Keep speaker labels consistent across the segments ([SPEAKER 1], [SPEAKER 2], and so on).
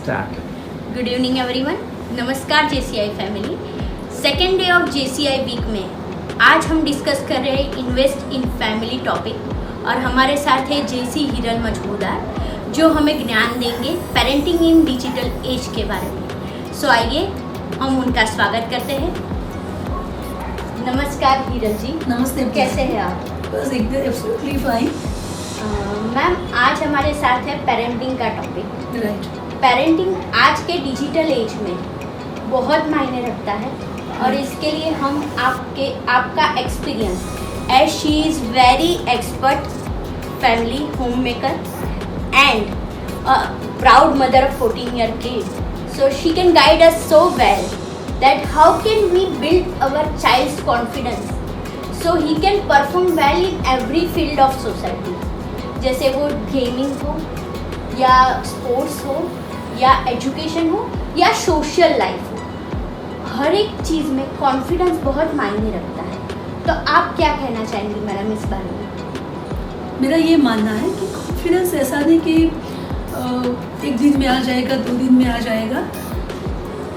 [SPEAKER 1] start.
[SPEAKER 2] Good evening everyone. नमस्कार JCI family. Second day of JCI week में आज हम डिस्कस कर रहे हैं इन्वेस्ट इन फैमिली टॉपिक और हमारे साथ है JC हिरन मजमूदार जो हमें ज्ञान देंगे पेरेंटिंग इन डिजिटल एज के बारे में। सो आइए हम उनका स्वागत करते हैं। नमस्कार हिरन जी।
[SPEAKER 3] नमस्ते।
[SPEAKER 2] कैसे हैं आप?
[SPEAKER 3] बस एकदम एब्सोल्युटली फाइन।
[SPEAKER 2] मैम आज हमारे साथ है पेरेंटिंग का टॉपिक।
[SPEAKER 3] राइट।
[SPEAKER 2] पेरेंटिंग आज के डिजिटल एज में बहुत मायने रखता है और इसके लिए हम आपका experience as she is very expert family home maker and proud mother of 14 year kid, so she can guide us so well that how can we build our child's confidence so he can perform well in every field of society, जैसे वो gaming हो या sports हो या education हो या social life हो। हर एक चीज़ में कॉन्फिडेंस बहुत मायने रखता है। तो आप क्या कहना चाहेंगी मैडम इस बारे में?
[SPEAKER 3] मेरा ये मानना है कि कॉन्फिडेंस ऐसा नहीं कि एक दिन में आ जाएगा, 2 दिन में आ जाएगा।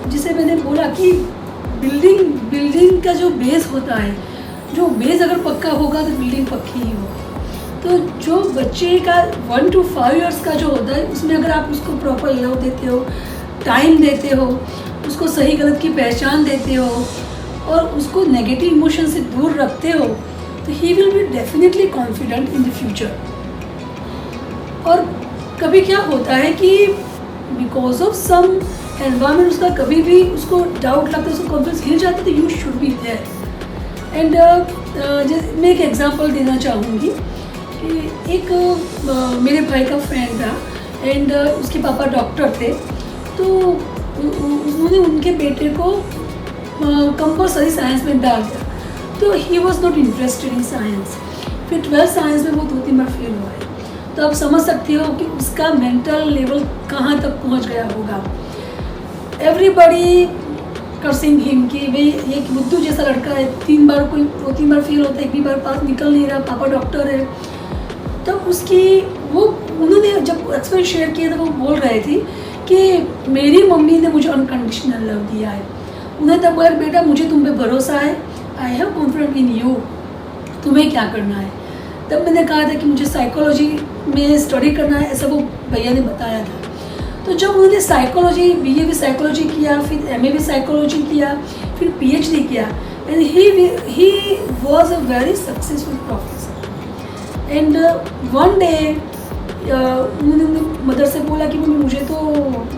[SPEAKER 3] जिसे मैंने बोला कि बिल्डिंग का जो बेस होता है, जो बेस अगर पक्का होगा तो बिल्डिंग पक्की ही होगी। तो जो बच्चे का 1 to 5 इयर्स का जो होता है उसमें अगर आप उसको प्रॉपर लव देते हो, टाइम देते हो, उसको सही गलत की पहचान देते हो और उसको नेगेटिव इमोशन से दूर रखते हो तो he will be definitely confident in the future. और कभी क्या होता है कि बिकॉज ऑफ सम एनवायरमेंट उसका कभी भी उसको डाउट लगता है, उसको कॉन्फिडेंस हिल जाता है, तो you should be there. And मैं एक एग्जांपल देना चाहूँगी कि एक मेरे भाई का फ्रेंड था एंड उसके पापा डॉक्टर थे। तो उन्होंने उनके बेटे को कंपल्सरी साइंस में डाल दिया, तो he was not interested in science. फिर 12th साइंस में वो 2-3 बार फेल हुआ है। तो आप समझ सकते हो कि उसका मेंटल लेवल कहाँ तक पहुँच गया होगा। एवरीबडी कर्सिंग हिम कि भाई ये बुद्धू जैसा लड़का है, 2-3 बार फेल होता है, एक भी बार पास निकल नहीं रहा, पापा डॉक्टर है। तब उन्होंने जब एक्सपीरियंस शेयर किया तो वो बोल रहे थे कि मेरी मम्मी ने मुझे अनकंडीशनल लव दिया है। उन्हें तब बोला बेटा मुझे तुम पे भरोसा है, I have confidence in you, तुम्हें क्या करना है। तब मैंने कहा था कि मुझे साइकोलॉजी में स्टडी करना है, ऐसा वो भैया ने बताया था। तो जब उन्होंने साइकोलॉजी BA भी साइकोलॉजी किया, फिर MA भी साइकोलॉजी किया, फिर PhD किया and he was a very successful professor. And one day उन्होंने मदर से बोला कि मम्मी मुझे तो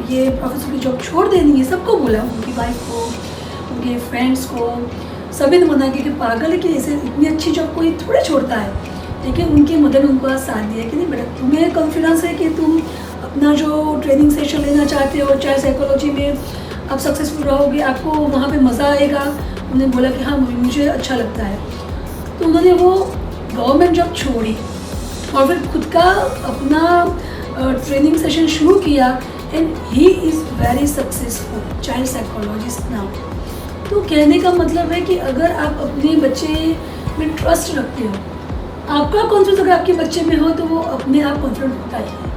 [SPEAKER 3] ये प्रोफेसर की जॉब छोड़ देनी है। सबको बोला, उनकी वाइफ को, उनके फ्रेंड्स को, सभी ने मना किया कि पागल है कि ऐसे इतनी अच्छी जॉब कोई थोड़े छोड़ता है। लेकिन उनके मदर ने उनको साथ दिया कि नहीं बेटा तुम्हें कॉन्फिडेंस है कि तुम अपना जो ट्रेनिंग सेशन लेना चाहते हो चाहे साइकोलॉजी में आप सक्सेसफुल रहोगे, आपको वहाँ पे मज़ा आएगा। उन्होंने बोला कि हाँ मुझे अच्छा लगता है। तो उन्होंने वो गवर्नमेंट जॉब छोड़ी और फिर खुद का अपना ट्रेनिंग सेशन शुरू किया and he is very successful child psychologist now. तो कहने का मतलब है कि अगर आप अपने बच्चे में ट्रस्ट रखते हो, आपका कॉन्फिडेंस अगर आपके बच्चे में हो तो वो अपने आप कॉन्फिडेंट होता ही है।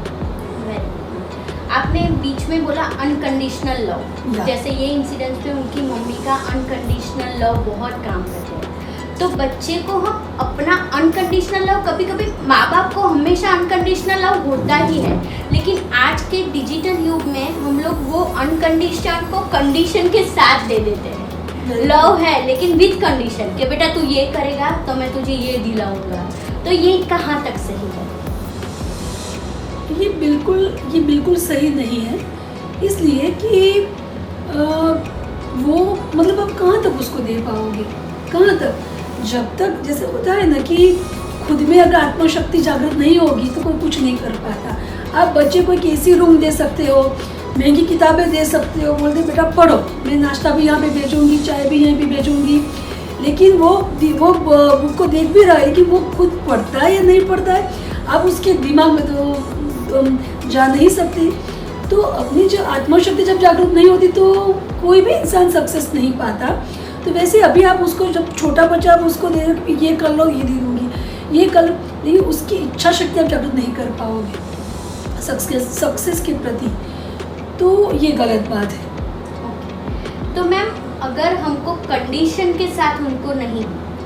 [SPEAKER 2] आपने बीच में बोला अनकंडीशनल लव,
[SPEAKER 3] या।
[SPEAKER 2] जैसे ये इंसिडेंस पे उनकी मम्मी का अनकंडीशनल लव बहुत काम करते हैं। तो बच्चे को हम अपना अनकंडीशनल लव, कभी कभी माँ बाप को हमेशा अनकंडीशनल लव होता ही है, लेकिन आज के डिजिटल युग में हम लोग वो अनकंडीशन को कंडीशन के साथ दे देते हैं। लव है लेकिन विद कंडीशन कि बेटा तू ये करेगा तो मैं तुझे ये दिलाऊंगा। तो ये कहाँ तक सही है?
[SPEAKER 3] ये बिल्कुल सही नहीं है, इसलिए कि वो मतलब आप कहाँ तक उसको दे पाओगे, कहाँ तक? जब तक जैसे होता है ना कि खुद में अगर आत्मशक्ति जागृत नहीं होगी तो कोई कुछ नहीं कर पाता। आप बच्चे को एक AC रूम दे सकते हो, महंगी किताबें दे सकते हो, बोलते बेटा पढ़ो, मैं नाश्ता भी यहाँ पे भेजूँगी, चाय भी यहीं पे भेजूँगी, लेकिन वो बुक को देख भी रहा है कि वो खुद पढ़ता है या नहीं पढ़ता है, आप उसके दिमाग में तो जा नहीं सकते। तो अपनी जो आत्मशक्ति जब जागरूक नहीं होती तो कोई भी इंसान सक्सेस नहीं पाता। तो वैसे अभी आप उसको जब छोटा बच्चा आप उसको दे रहे ये कर लो, ये दे दूँगी, ये कर लो, लेकिन उसकी इच्छा शक्ति आप जागरूक नहीं कर पाओगे सक्सेस के प्रति। तो ये गलत बात है।
[SPEAKER 2] तो मैम अगर हमको कंडीशन के साथ उनको नहीं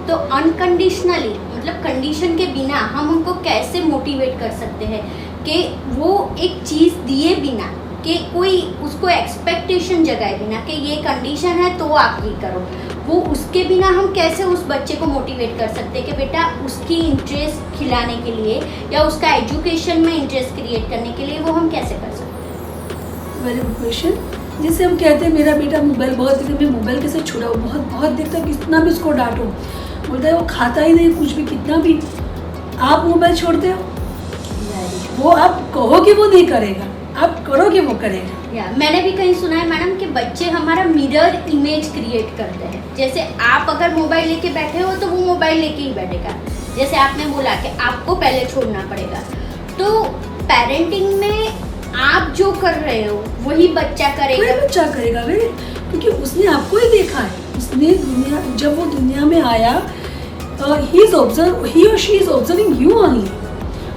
[SPEAKER 2] तो अनकंडीशनली मतलब कंडीशन के बिना हम उनको कैसे मोटिवेट कर सकते हैं कि वो एक चीज़ दिए बिना कि कोई उसको एक्सपेक्टेशन जगाए बिना कि ये कंडीशन है तो आप ये करो, वो उसके बिना हम कैसे उस बच्चे को मोटिवेट कर सकते हैं कि बेटा उसकी इंटरेस्ट खिलाने के लिए या उसका एजुकेशन में इंटरेस्ट क्रिएट करने के लिए वो हम कैसे कर सकते हैं?
[SPEAKER 3] Very good question. जैसे हम कहते हैं मेरा बेटा मोबाइल बहुत देखता है, मैं मोबाइल कैसे छुड़ाऊँ, बहुत देखता है, कितना भी उसको डांटो, बोलता है वो खाता ही नहीं कुछ भी, कितना भी आप मोबाइल छोड़ते हो, वो आप कहोगे वो नहीं करेगा, आप करोगे वो करेगा।
[SPEAKER 2] या मैंने भी कहीं सुना है मैडम कि बच्चे हमारा मिरर इमेज क्रिएट करते हैं। जैसे आप अगर मोबाइल लेके बैठे हो तो वो मोबाइल लेके ही बैठेगा। जैसे आपने बोला कि आपको पहले छोड़ना पड़ेगा, तो पेरेंटिंग में आप जो कर रहे हो वही बच्चा करेगा।
[SPEAKER 3] वही बच्चा करेगा वे, क्योंकि उसने आपको ही देखा है, उसने दुनिया जब वो दुनिया में आया ही और she is observing you only,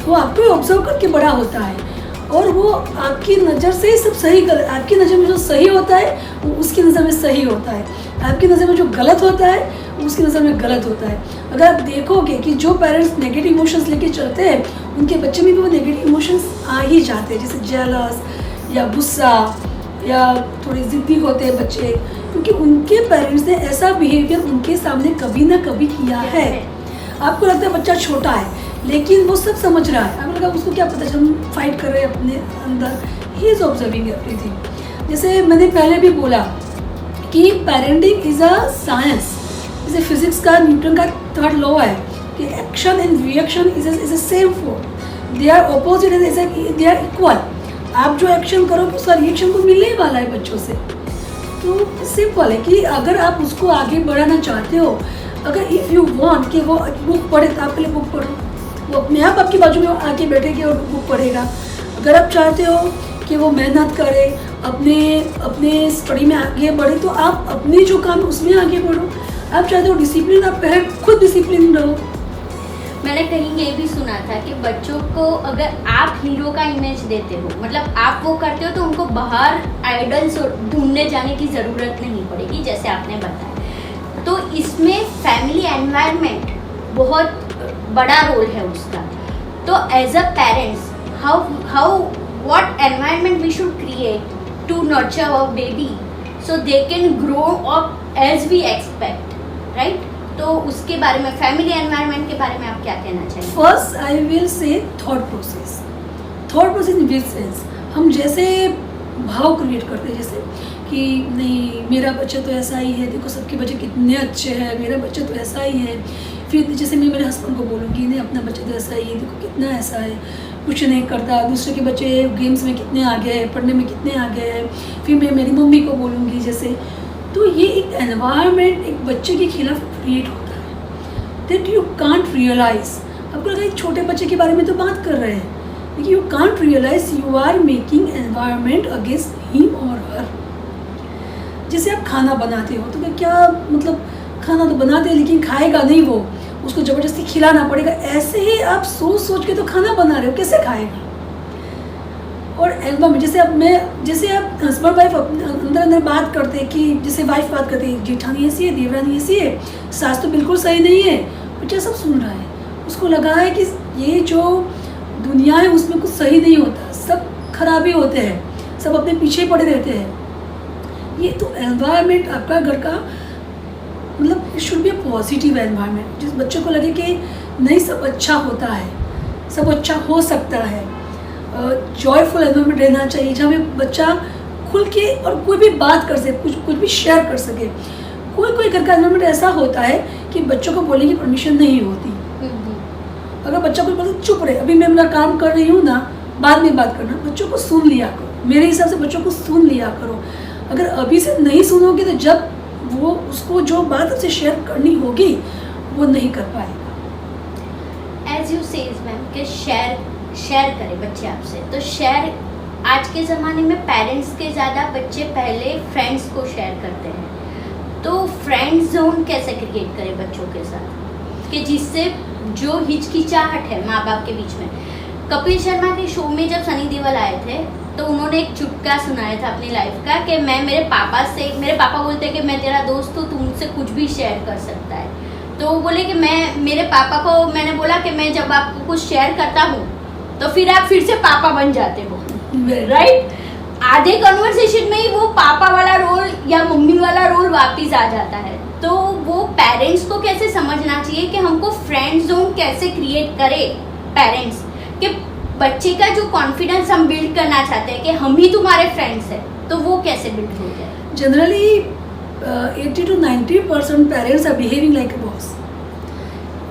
[SPEAKER 3] वो आपको ही ऑब्जर्व करके बड़ा होता है और वो आपकी नज़र से ही सब सही गलत, आपकी नज़र में जो सही होता है वो उसकी नज़र में सही होता है, आपकी नज़र में जो गलत होता है वो उसकी नज़र में गलत होता है। अगर आप देखोगे कि जो पेरेंट्स नेगेटिव इमोशंस लेके चलते हैं उनके बच्चे में भी वो नेगेटिव इमोशंस आ ही जाते हैं, जैसे जेलस या गुस्सा या थोड़े ज़िद्दी होते हैं बच्चे, क्योंकि उनके पेरेंट्स ने ऐसा बिहेवियर उनके सामने कभी ना कभी किया है। आपको लगता है बच्चा छोटा है लेकिन वो सब समझ रहा है, आपको लगा उसको क्या पता हम फाइट कर रहे हैं अपने अंदर, ही इज़ ऑब्जर्विंग एवरीथिंग। जैसे मैंने पहले भी बोला कि पेरेंटिंग इज़ अ साइंस, जैसे फिजिक्स का न्यूटन का थर्ड लॉ है कि action and reaction is a same force, they are opposite and they are equal. आप जो एक्शन करोगे उसका रिएक्शन को मिलने ही वाला है बच्चों से। तो सिंपल है कि अगर आप उसको आगे बढ़ाना चाहते हो, अगर इफ़ यू वांट कि वो बुक पढ़े तो आप पहले बुक पढ़ो, वो अपने आप आपकी बाजू में आके बैठेगी और बुक पढ़ेगा। अगर आप चाहते हो कि वो मेहनत करे, अपने स्टडी में आगे बढ़े, तो आप अपने जो काम है उसमें आगे बढ़ो। आप चाहते हो डिसिप्लिन, आप पहले खुद डिसिप्लिन रहो।
[SPEAKER 2] मैंने कहीं ये भी सुना था कि बच्चों को अगर आप हीरो का इमेज देते हो, मतलब आप वो करते हो, तो उनको बाहर आइडल्स ढूंढने जाने की ज़रूरत नहीं पड़ेगी, जैसे आपने बताया। तो इसमें फैमिली एनवायरनमेंट बहुत बड़ा रोल है उसका। तो as a parents how what environment we should create to nurture our baby so they can grow up as we expect, right? तो उसके बारे में, फैमिली एनवायरनमेंट के बारे में आप क्या कहना चाहिए?
[SPEAKER 3] First I will say thought process in which sense, हम जैसे भाव क्रिएट करते हैं, जैसे कि नहीं मेरा बच्चा तो ऐसा ही है, देखो सबके बच्चे कितने अच्छे हैं, मेरा बच्चा तो ऐसा ही है। फिर जैसे मैं मेरे हस्बैंड को बोलूँगी नहीं अपना बच्चा तो ऐसा ही है, देखो कितना ऐसा है, कुछ नहीं करता, दूसरे के बच्चे गेम्स में कितने आगे हैं, पढ़ने में कितने आगे हैं। फिर मैं मेरी मम्मी को बोलूँगी जैसे, तो ये एक एनवायरनमेंट एक बच्चे के खिलाफ क्रिएट होता है दैट यू कांट रियलाइज। आपको लगा एक छोटे बच्चे के बारे में तो बात कर रहे हैं, लेकिन you can't realise you are making environment against him और हर। जैसे आप खाना बनाते हो तो क्या मतलब, खाना तो बनाते हैं लेकिन खाएगा नहीं वो, उसको ज़बरदस्ती खिलाना पड़ेगा। ऐसे ही आप सोच के तो खाना बना रहे हो, कैसे खाएगा? और एल्बम जैसे आप हस्बैंड वाइफ अंदर बात करते हैं कि जैसे वाइफ बात करती है जेठानी ऐसी है, देवरानी ऐसी है, सास तो बिल्कुल सही नहीं है, बच्चा सब सुन रहा है, उसको लगा है कि ये जो दुनिया है उसमें कुछ सही नहीं होता, सब खराबी होते हैं, सब अपने पीछे पड़े रहते हैं। ये तो एनवायरनमेंट आपका घर का मतलब it should be a positive environment, जिस बच्चों को लगे कि नहीं सब अच्छा होता है, सब अच्छा हो सकता है। जॉयफुल एनवायरनमेंट रहना चाहिए जहाँ पे बच्चा खुल के और कोई भी बात कर सके, कुछ भी शेयर कर सके। कोई घर का एनवायरनमेंट ऐसा होता है कि बच्चों को बोलने की परमिशन नहीं होती। अगर बच्चा कोई बोलता चुप रहे, अभी मैं मेरा काम कर रही हूँ ना, बाद में बात करना, बच्चों को सुन लिया करो। मेरे हिसाब से बच्चों को सुन लिया करो। अगर अभी से नहीं सुनोगे तो जब वो उसको जो बात उसे शेयर करनी होगी वो नहीं कर पाएगा।
[SPEAKER 2] एज यू सेज मैम कि शेयर करें बच्चे आपसे, तो शेयर आज के ज़माने में पेरेंट्स के ज़्यादा बच्चे पहले फ्रेंड्स को शेयर करते हैं। तो फ्रेंड जोन कैसे क्रिएट करें बच्चों के साथ कि जिससे जो हिचकिचाहट है माँ बाप के बीच में। कपिल शर्मा के शो में जब सनी देओल आए थे तो उन्होंने एक चुटका सुनाया था अपनी लाइफ का कि मेरे पापा बोलते हैं कि मैं तेरा दोस्त हूँ, तू मुझसे कुछ भी शेयर कर सकता है। तो वो बोले कि मेरे पापा को मैंने बोला कि मैं जब आपको कुछ शेयर करता हूँ तो फिर आप फिर से पापा बन जाते हो, राइट? आधे कन्वर्सेशन में ही वो पापा वाला रोल या मम्मी वाला रोल वापिस आ जाता है। तो वो पेरेंट्स को कैसे समझना चाहिए कि हमको फ्रेंड जोन कैसे क्रिएट करे पेरेंट्स, कि बच्चे का जो कॉन्फिडेंस हम बिल्ड करना चाहते हैं कि हम ही तुम्हारे फ्रेंड्स हैं, तो वो कैसे बिल्ड हो जाए?
[SPEAKER 3] Generally 80 to 90% parents are behaving like a boss.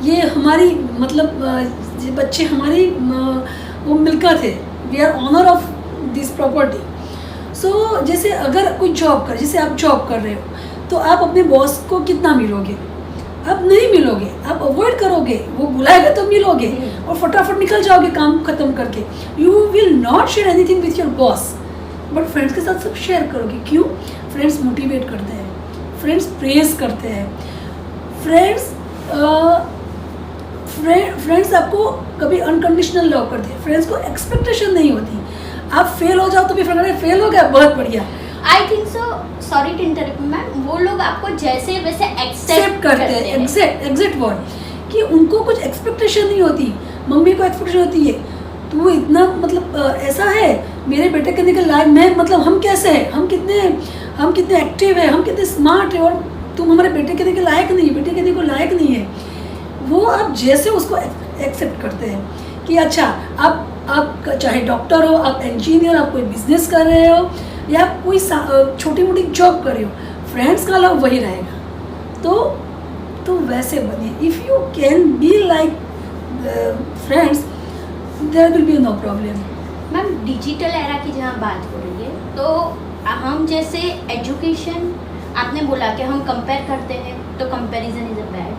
[SPEAKER 3] ये हमारी ये बच्चे हमारी वो मिल्कियत है, we are owner of this property. So जैसे अगर कोई जॉब कर, जैसे आप जॉब कर रहे हो तो आप अपने बॉस को कितना मिलोगे? आप नहीं मिलोगे, आप अवॉइड करोगे, वो बुलाएगा तो मिलोगे और फटाफट निकल जाओगे काम खत्म करके। You will not share anything with your boss, but friends के साथ सब शेयर करोगे। क्यों? फ्रेंड्स मोटिवेट करते हैं, फ्रेंड्स प्रेज करते हैं, फ्रेंड्स आपको कभी अनकंडीशनल लव करते हैं, फ्रेंड्स को एक्सपेक्टेशन नहीं होती। आप फेल हो जाओ तो भी फ्रेंड फेल हो गया, बहुत बढ़िया।
[SPEAKER 2] I think so, sorry to interrupt ma'am, वो लोग आपको जैसे वैसे एक्सेप्ट
[SPEAKER 3] करते हैं। एग्जैक्ट वर्ड, कि उनको कुछ एक्सपेक्टेशन नहीं होती। मम्मी को एक्सपेक्टेशन होती है, तू इतना ऐसा है, मेरे बेटे के निकल लायक, मैं हम कैसे हैं, हम कितने एक्टिव है, हम कितने स्मार्ट है, और तुम हमारे बेटे के लायक नहीं है, बेटे के को लायक नहीं है। वो आप जैसे उसको एक्सेप्ट करते हैं कि अच्छा आप चाहे डॉक्टर हो, आप इंजीनियर, आप कोई बिजनेस कर रहे हो या कोई छोटी मोटी जॉब कर रहे हो, फ्रेंड्स का लव वही रहेगा। तो वैसे बनिए। If you can be like friends, there will be no problem.
[SPEAKER 2] Ma'am, digital era की जहाँ बात हो रही है, तो हम जैसे एजुकेशन, आपने बोला कि हम कंपेयर करते हैं, तो comparison is a bad,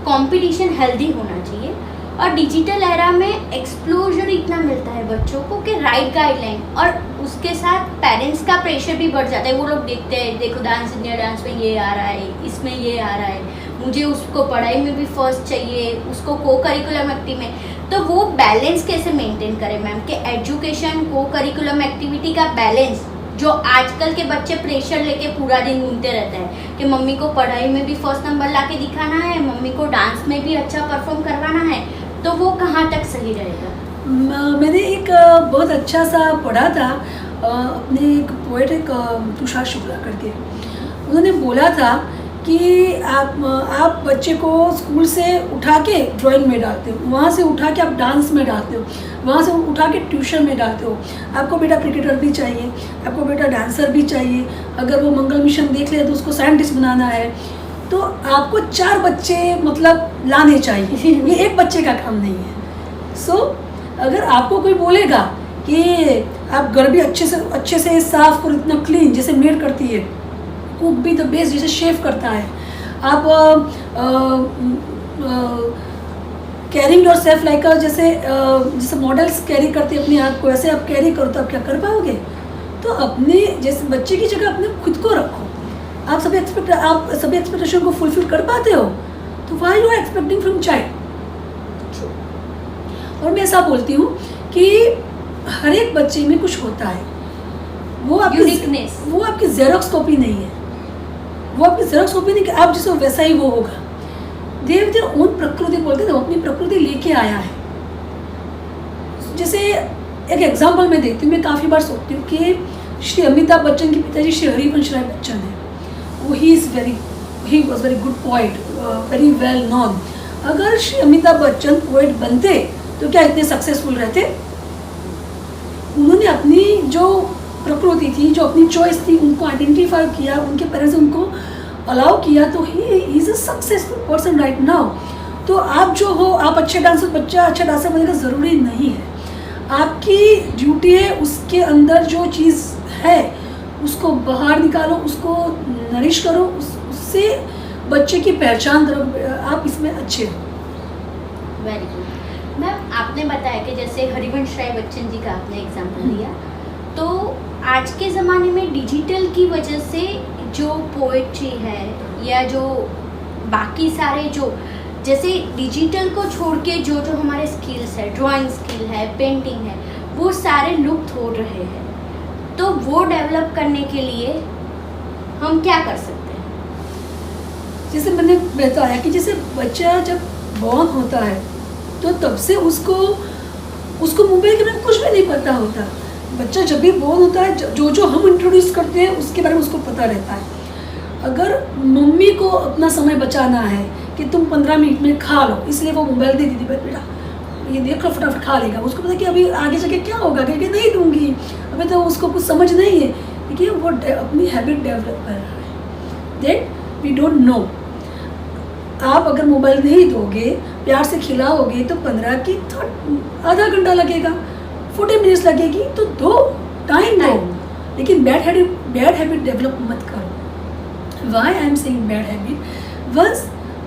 [SPEAKER 2] competition healthy होना चाहिए। और डिजिटल एरा में एक्सप्लोजर इतना मिलता है बच्चों को कि राइट गाइडलाइन, और उसके साथ पेरेंट्स का प्रेशर भी बढ़ जाता है। वो लोग देखते हैं, देखो डांस इंडिया डांस में ये आ रहा है, इसमें ये आ रहा है, मुझे उसको पढ़ाई में भी फर्स्ट चाहिए, उसको को करिकुलम एक्टिविटी में। तो वो बैलेंस कैसे मेंटेन करें मैम, कि एजुकेशन को करिकुलम एक्टिविटी का बैलेंस, जो आजकल के बच्चे प्रेशर लेके पूरा दिन घूमते रहते हैं कि मम्मी को पढ़ाई में भी फर्स्ट नंबर लाके दिखाना है, मम्मी को डांस में भी अच्छा परफॉर्म करवाना है, तो वो कहाँ तक सही रहेगा?
[SPEAKER 3] मैंने एक बहुत अच्छा सा पढ़ा था, अपने एक पोएट, एक तुषार शुक्ला करके, उन्होंने बोला था कि आप बच्चे को स्कूल से उठा के ड्राइंग में डालते हो, वहाँ से उठा के आप डांस में डालते हो, वहाँ से उठा के ट्यूशन में डालते हो। आपको बेटा क्रिकेटर भी चाहिए, आपको बेटा डांसर भी चाहिए, अगर वो मंगल मिशन देख ले तो उसको साइंटिस्ट बनाना है, तो आपको 4 बच्चे लाने चाहिए। ये एक बच्चे का काम नहीं है। सो अगर आपको कोई बोलेगा कि आप घर भी अच्छे से साफ करो, इतना क्लीन जैसे मेड करती है, कुक भी द बेस्ट जैसे शेफ करता है, आप कैरिंग योर सेल्फ लाइक जैसे मॉडल्स कैरी करते हैं अपने आप को, ऐसे आप कैरी करो, तो आप क्या कर पाओगे? तो अपने जैसे बच्चे की जगह अपने खुद को रखो। आप सभी एक्सपेक्टेशन को फुलफिल कर पाते हो, तो why you are expecting from child? और मैं ऐसा बोलती हूँ कि हर एक बच्चे में कुछ होता है, वो आपकी जेरोक्स कॉपी नहीं है, वो आपकी जेरोक्स कॉपी नहीं कि आप जिसको वैसा ही वो होगा। देव देव ओन प्रकृति बोलते हैं, अपनी प्रकृति लेके आया है। जैसे एक एग्जाम्पल मैं देखती हूँ, मैं काफ़ी बार सोचती हूँ कि श्री अमिताभ बच्चन के पिताजी श्री हरिवंश राय बच्चन है, वो he was very good poet, very well known. अगर श्री अमिताभ बच्चन पोइट बनते तो क्या इतने सक्सेसफुल रहते? उन्होंने अपनी जो प्रकृति थी, जो अपनी चॉइस थी, उनको आइडेंटिफाई किया, उनके पेरेंट्स उनको अलाउ किया, तो he is a successful person right now. तो आप जो हो, आप अच्छे डांसर, बच्चा अच्छा डांसर बनेगा ज़रूरी नहीं है। आपकी ड्यूटी है उसके अंदर जो चीज़ है उसको बाहर निकालो, उसको नरिश करो, उससे बच्चे की पहचान आप इसमें अच्छे हो।
[SPEAKER 2] वेरी गुड मैम, आपने बताया कि जैसे हरिवंश राय बच्चन जी का आपने एग्जाम्पल दिया, तो आज के ज़माने में डिजिटल की वजह से जो पोएट्री है या जो बाकी सारे जो जैसे डिजिटल को छोड़ के जो हमारे स्किल्स है, ड्राइंग स्किल है, पेंटिंग है, वो सारे लुप्त हो रहे हैं। तो वो डेवलप करने के लिए हम क्या कर सकते हैं?
[SPEAKER 3] जैसे मैंने बताया कि जैसे बच्चा जब बॉर्न होता है तो तब से उसको मोबाइल के बारे में कुछ भी नहीं पता होता। बच्चा जब भी बॉर्न होता है जो हम इंट्रोड्यूस करते हैं उसके बारे में उसको पता रहता है। अगर मम्मी को अपना समय बचाना है कि तुम 15 मिनट में खा लो, इसलिए वो मोबाइल दे दी बेटा ये देख लो फटाफट खा लेगा, उसको पता कि अभी आगे जाके क्या होगा, क्योंकि नहीं दूंगी, अभी तो उसको कुछ समझ नहीं है, देखिए वो अपनी हैबिट डेवलप कर रहा है। Then we don't know. आप अगर मोबाइल नहीं दोगे, प्यार से खिलाओगे तो 15 की आधा घंटा लगेगा, 40 मिनट्स लगेगी, तो दो, टाइम दो, लेकिन बैड हैबिट डेवलप मत करो। Why I am saying bad habit? Once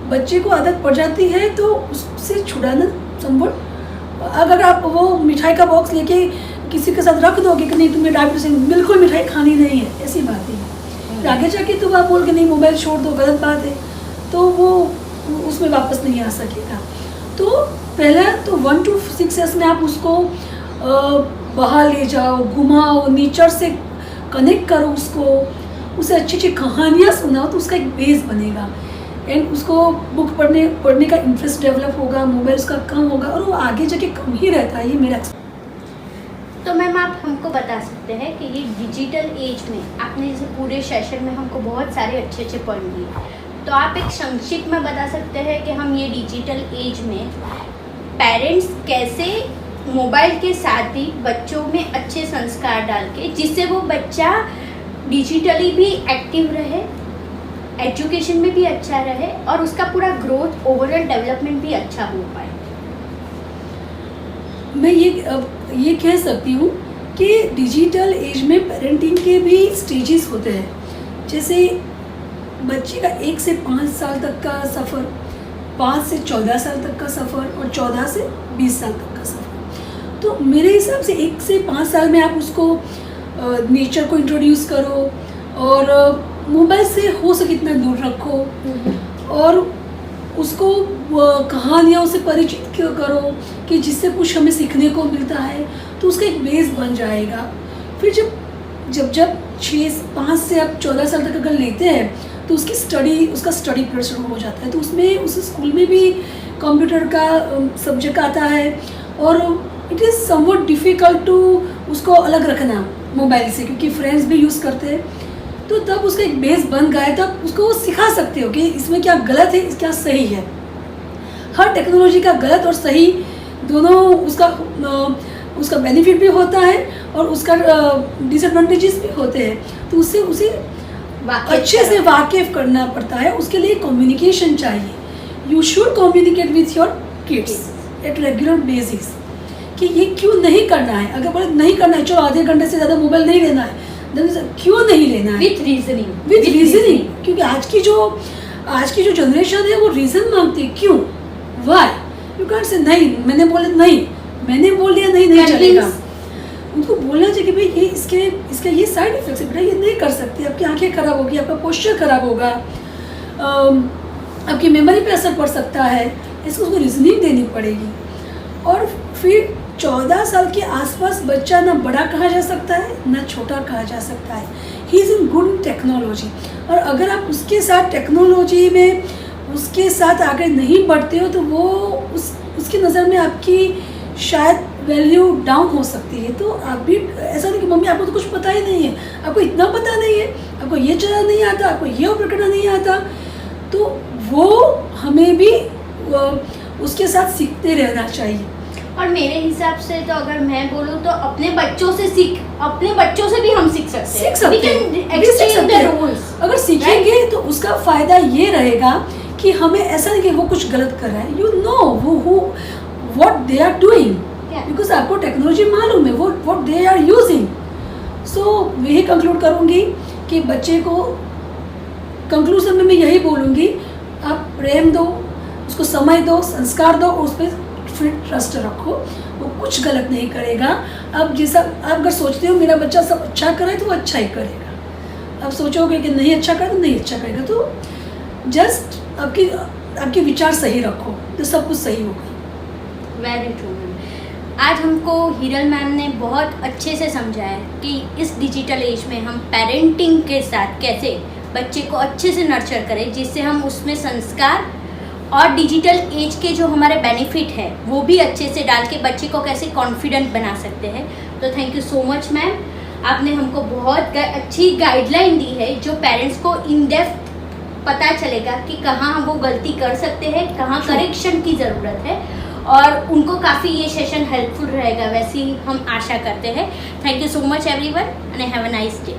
[SPEAKER 3] बच्चे को आदत पड़ जाती है तो उससे छुड़ाना संभव। अगर आप वो मिठाई का बॉक्स लेके किसी के साथ रख दोगे कि नहीं तुम्हें डायबिटीज है, बिल्कुल मिठाई खानी नहीं है, ऐसी बात है। आगे जाके तो आप बोल के नहीं मोबाइल छोड़ दो, गलत बात है, तो वो उसमें वापस नहीं आ सकेगा। तो पहला तो 1 to 6 ईयर्स में आप उसको बाहर ले जाओ, घुमाओ, नेचर से कनेक्ट करो, उसे अच्छी अच्छी कहानियाँ सुनाओ, तो उसका एक बेस बनेगा एंड उसको बुक पढ़ने का इंटरेस्ट डेवलप होगा, मोबाइल उसका कम होगा और वो आगे जाके कम ही रहता है, ये मेरा।
[SPEAKER 2] तो मैम आप हमको बता सकते हैं कि ये डिजिटल एज में आपने जैसे पूरे सेशन में हमको बहुत सारे अच्छे अच्छे पॉइंट दिए, तो आप एक संक्षिप्त में बता सकते हैं कि हम ये डिजिटल एज में पेरेंट्स कैसे मोबाइल के साथ ही बच्चों में अच्छे संस्कार डाल के, जिससे वो बच्चा डिजिटली भी एक्टिव रहे, एजुकेशन में भी अच्छा रहे और उसका पूरा ग्रोथ ओवरऑल डेवलपमेंट भी अच्छा हो पाए?
[SPEAKER 3] मैं ये कह सकती हूँ कि डिजिटल एज में पेरेंटिंग के भी स्टेजेस होते हैं। जैसे बच्चे का 1 से 5 साल तक का सफ़र, 5 से 14 साल तक का सफ़र और 14 से 20 साल तक का सफ़र। तो मेरे हिसाब से 1 से 5 साल में आप उसको नेचर को इंट्रोड्यूस करो और मोबाइल से हो सके इतना दूर रखो और उसको कहानियों से परिचित करो कि जिससे कुछ हमें सीखने को मिलता है, तो उसका एक बेस बन जाएगा। फिर जब 5 से आप 14 साल तक अगर लेते हैं तो उसका स्टडी प्रेशर हो जाता है, तो उसमें उस स्कूल में भी कंप्यूटर का सब्जेक्ट आता है और it is something difficult to उसको अलग रखना मोबाइल से, क्योंकि फ्रेंड्स भी यूज़ करते हैं। तो तब उसका एक बेस बन गया है, तब उसको वो सिखा सकते हो कि इसमें क्या गलत है, क्या सही है। हर टेक्नोलॉजी का गलत और सही दोनों उसका बेनिफिट भी होता है और उसका डिसएडवांटेजेस भी होते हैं, तो उससे उसे अच्छे से वाकिफ करना पड़ता है। उसके लिए कम्युनिकेशन चाहिए। You should communicate with your kids at regular basis कि ये क्यों नहीं करना है। अगर बोले नहीं करना है, चलो आधे घंटे से ज़्यादा मोबाइल नहीं लेना है, क्यों नहीं लेना है?
[SPEAKER 2] With reasoning.
[SPEAKER 3] क्योंकि आज की जो जनरेशन है वो रीज़न मांगती है। क्यों? वाई? यू कांट से नहीं, मैंने बोल दिया नहीं चलेगा। उनको बोलना चाहिए कि भाई ये इसके ये साइड इफेक्ट्स है बेटा, ये नहीं कर सकती, आपकी आंखें खराब होगी, आपका पोस्चर खराब होगा, आपकी मेमोरी पे असर पड़ सकता है, उसको रीजनिंग देनी पड़ेगी। और फिर 14 साल के आसपास बच्चा ना बड़ा कहा जा सकता है ना छोटा कहा जा सकता है। He is in good technology, और अगर आप उसके साथ टेक्नोलॉजी में उसके साथ आगे नहीं बढ़ते हो तो वो उसकी नज़र में आपकी शायद वैल्यू डाउन हो सकती है। तो आप भी ऐसा नहीं कि मम्मी आपको तो कुछ पता ही नहीं है, आपको इतना पता नहीं है, आपको ये चलाना नहीं आता, आपको ये ऑपरेट करना नहीं आता, तो वो हमें भी उसके साथ सीखते रहना चाहिए।
[SPEAKER 2] और मेरे हिसाब से तो अगर मैं बोलूँ तो अपने बच्चों से भी हम सीख सकते हैं।
[SPEAKER 3] अगर सीखेंगे तो उसका फ़ायदा ये रहेगा कि हमें ऐसा नहीं कि वो कुछ गलत कर रहा है, यू नो वो what they are doing, because आपको टेक्नोलॉजी मालूम है वो what they are using. So यही कंक्लूड करूँगी कि बच्चे को कंक्लूजन में मैं यही बोलूँगी, आप प्रेम दो, उसको समय दो, संस्कार दो, उस पर फिर ट्रस्ट रखो, वो कुछ गलत नहीं करेगा। अब आप अगर सोचते हो मेरा बच्चा सब अच्छा करे तो वो अच्छा ही करेगा, अब सोचोगे कि नहीं अच्छा करे तो नहीं अच्छा करेगा। तो जस्ट आपके विचार सही रखो तो सब कुछ सही होगा।
[SPEAKER 2] Very true. आज हमको हिरल मैम ने बहुत अच्छे से समझाया कि इस डिजिटल एज में हम पेरेंटिंग के साथ कैसे बच्चे को अच्छे से नर्चर करें, जिससे हम उसमें संस्कार और डिजिटल एज के जो हमारे बेनिफिट है वो भी अच्छे से डाल के बच्चे को कैसे कॉन्फिडेंट बना सकते हैं। तो thank you so much ma'am, आपने हमको बहुत अच्छी गाइडलाइन दी है जो पेरेंट्स को इन डेप्थ पता चलेगा कि कहाँ वो गलती कर सकते हैं, कहाँ करेक्शन की ज़रूरत है, और उनको काफ़ी ये सेशन हेल्पफुल रहेगा, वैसे ही हम आशा करते हैं। Thank you so much everyone and have a nice day.